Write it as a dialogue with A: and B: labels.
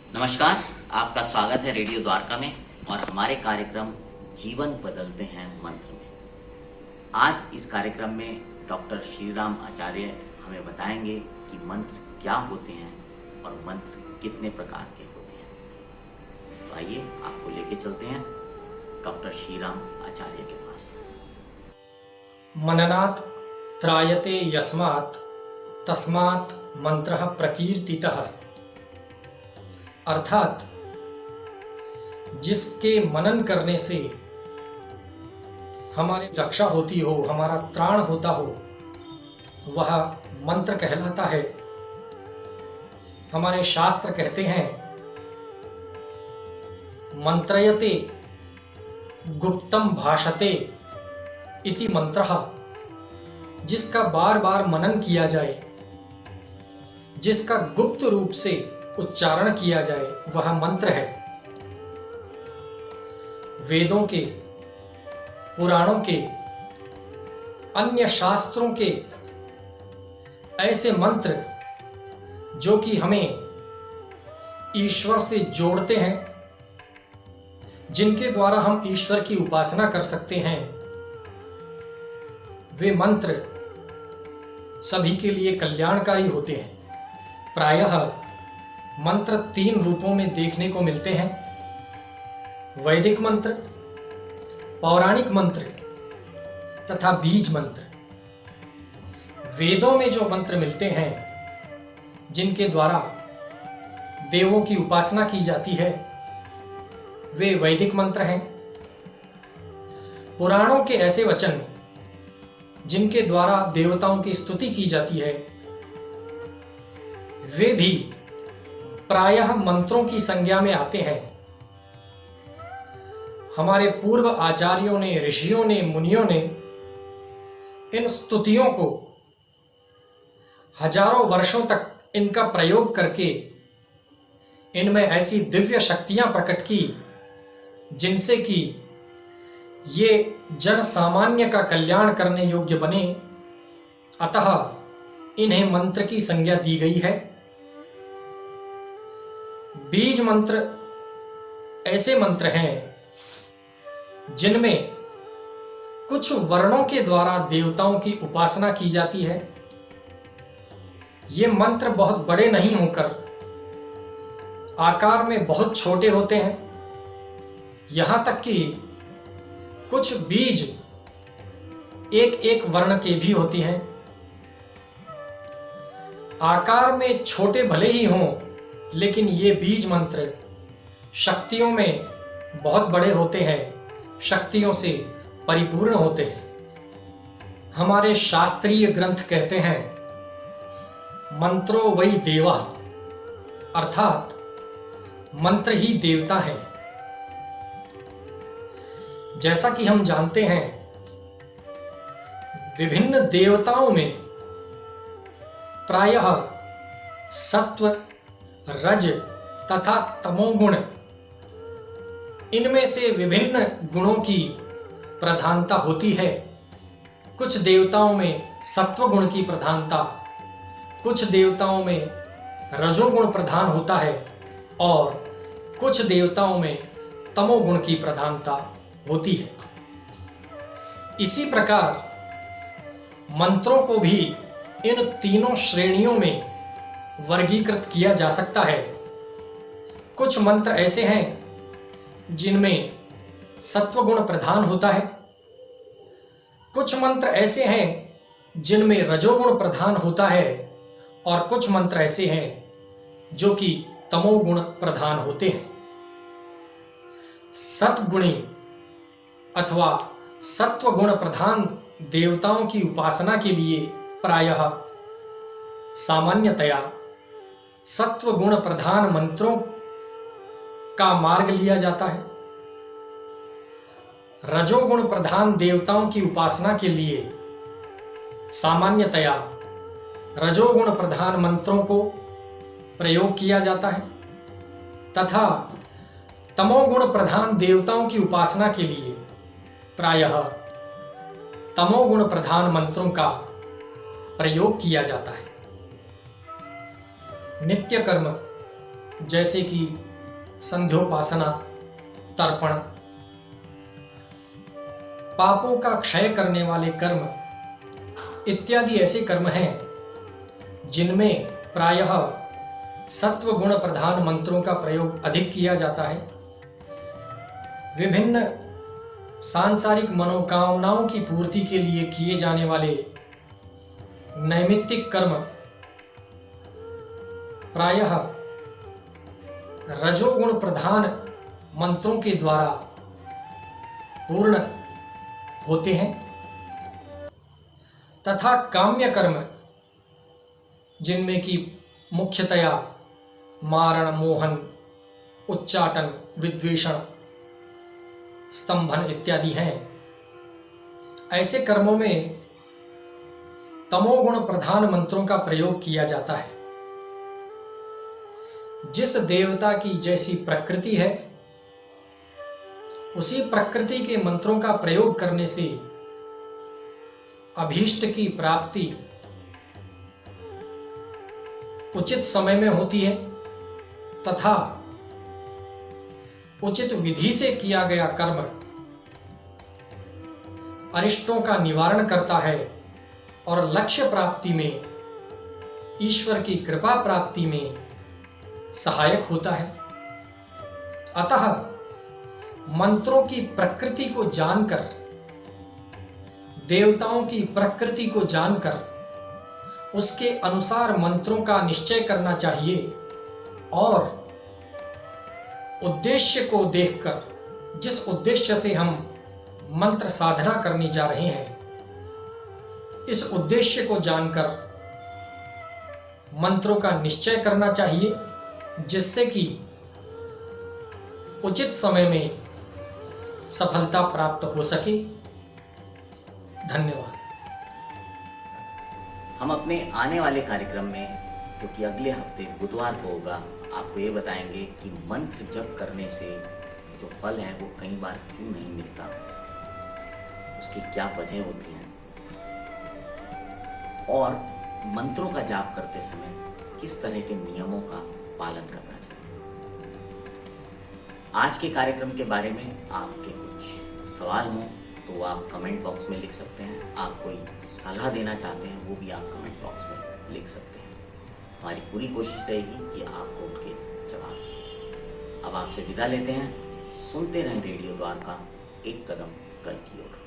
A: नमस्कार, आपका स्वागत है रेडियो द्वारका में और हमारे कार्यक्रम जीवन बदलते हैं मंत्र में। आज इस कार्यक्रम में डॉक्टर श्रीराम आचार्य हमें बताएंगे कि मंत्र क्या होते हैं और मंत्र कितने प्रकार के होते हैं। तो आइए आपको लेके चलते हैं डॉक्टर श्रीराम आचार्य के पास।
B: मननात् त्रायते यस्मात् तस्मात् मंत्रः प्रकीर्तितः। अर्थात जिसके मनन करने से हमारी रक्षा होती हो, हमारा त्राण होता हो, वह मंत्र कहलाता है। हमारे शास्त्र कहते हैं मंत्रयते गुप्तम भाषते इति मंत्रः। जिसका बार बार मनन किया जाए, जिसका गुप्त रूप से उच्चारण किया जाए, वह मंत्र है। वेदों के, पुराणों के, अन्य शास्त्रों के ऐसे मंत्र जो कि हमें ईश्वर से जोड़ते हैं, जिनके द्वारा हम ईश्वर की उपासना कर सकते हैं, वे मंत्र सभी के लिए कल्याणकारी होते हैं। प्रायः मंत्र 3 रूपों में देखने को मिलते हैं: वैदिक मंत्र, पौराणिक मंत्र तथा बीज मंत्र। वेदों में जो मंत्र मिलते हैं, जिनके द्वारा देवों की उपासना की जाती है, वे वैदिक मंत्र हैं। पुराणों के ऐसे वचन जिनके द्वारा देवताओं की स्तुति की जाती है, वे भी प्रायः मंत्रों की संज्ञा में आते हैं। हमारे पूर्व आचार्यों ने, ऋषियों ने, मुनियों ने इन स्तुतियों को हजारों वर्षों तक इनका प्रयोग करके इनमें ऐसी दिव्य शक्तियां प्रकट की, जिनसे कि ये जन सामान्य का कल्याण करने योग्य बने। अतः इन्हें मंत्र की संज्ञा दी गई है। बीज मंत्र ऐसे मंत्र हैं जिनमें कुछ वर्णों के द्वारा देवताओं की उपासना की जाती है। ये मंत्र बहुत बड़े नहीं होकर आकार में बहुत छोटे होते हैं। यहां तक कि कुछ बीज एक एक वर्ण के भी होती हैं। आकार में छोटे भले ही हों, लेकिन ये बीज मंत्र शक्तियों में बहुत बड़े होते हैं, शक्तियों से परिपूर्ण होते हैं। हमारे शास्त्रीय ग्रंथ कहते हैं मंत्रो वै देवा, अर्थात मंत्र ही देवता हैं। जैसा कि हम जानते हैं, विभिन्न देवताओं में प्रायः सत्व, रज तथा तमोगुण, इनमें से विभिन्न गुणों की प्रधानता होती है। कुछ देवताओं में सत्व गुण की प्रधानता, कुछ देवताओं में रजोगुण प्रधान होता है और कुछ देवताओं में तमोगुण की प्रधानता होती है। इसी प्रकार मंत्रों को भी इन तीनों श्रेणियों में वर्गीकृत किया जा सकता है। कुछ मंत्र ऐसे हैं जिनमें सत्वगुण प्रधान होता है, कुछ मंत्र ऐसे हैं जिनमें रजोगुण प्रधान होता है और कुछ मंत्र ऐसे हैं जो कि तमोगुण प्रधान होते हैं। सत्गुणी अथवा सत्वगुण प्रधान देवताओं की उपासना के लिए प्रायः सामान्यतया सत्वगुण प्रधान मंत्रों का मार्ग लिया जाता है। रजोगुण प्रधान देवताओं की उपासना के लिए सामान्यतया रजोगुण प्रधान मंत्रों को प्रयोग किया जाता है तथा तमोगुण प्रधान देवताओं की उपासना के लिए प्रायः तमोगुण प्रधान मंत्रों का प्रयोग किया जाता है। नित्य कर्म जैसे कि संध्योपासना, तर्पण, पापों का क्षय करने वाले कर्म इत्यादि ऐसे कर्म हैं जिनमें प्रायः सत्व गुण प्रधान मंत्रों का प्रयोग अधिक किया जाता है। विभिन्न सांसारिक मनोकामनाओं की पूर्ति के लिए किए जाने वाले नैमित्तिक कर्म प्रायः रजोगुण प्रधान मंत्रों के द्वारा पूर्ण होते हैं, तथा काम्य कर्म जिनमें कि मुख्यतया मारण, मोहन, उच्चाटन, विद्वेषण, स्तंभन इत्यादि हैं, ऐसे कर्मों में तमोगुण प्रधान मंत्रों का प्रयोग किया जाता है। जिस देवता की जैसी प्रकृति है, उसी प्रकृति के मंत्रों का प्रयोग करने से अभीष्ट की प्राप्ति उचित समय में होती है तथा उचित विधि से किया गया कर्म अरिष्टों का निवारण करता है और लक्ष्य प्राप्ति में, ईश्वर की कृपा प्राप्ति में सहायक होता है। अतः मंत्रों की प्रकृति को जानकर, देवताओं की प्रकृति को जानकर उसके अनुसार मंत्रों का निश्चय करना चाहिए और उद्देश्य को देखकर, जिस उद्देश्य से हम मंत्र साधना करने जा रहे हैं, इस उद्देश्य को जानकर मंत्रों का निश्चय करना चाहिए, जिससे कि उचित समय में सफलता प्राप्त हो सके। धन्यवाद।
A: हम अपने आने वाले कार्यक्रम में, जो कि अगले हफ्ते बुधवार को होगा, आपको ये बताएंगे कि मंत्र जप करने से जो फल है वो कई बार क्यों नहीं मिलता, उसकी क्या वजह होती हैं और मंत्रों का जाप करते समय किस तरह के नियमों का पालन करना चाहिए। आज के कार्यक्रम के बारे में आपके कुछ सवाल हों तो आप कमेंट बॉक्स में लिख सकते हैं। आप कोई सलाह देना चाहते हैं वो भी आप कमेंट बॉक्स में लिख सकते हैं। हमारी पूरी कोशिश रहेगी कि आपको उनके जवाब दें। अब आपसे विदा लेते हैं। सुनते रहें रेडियो द्वारका, एक कदम कल की ओर।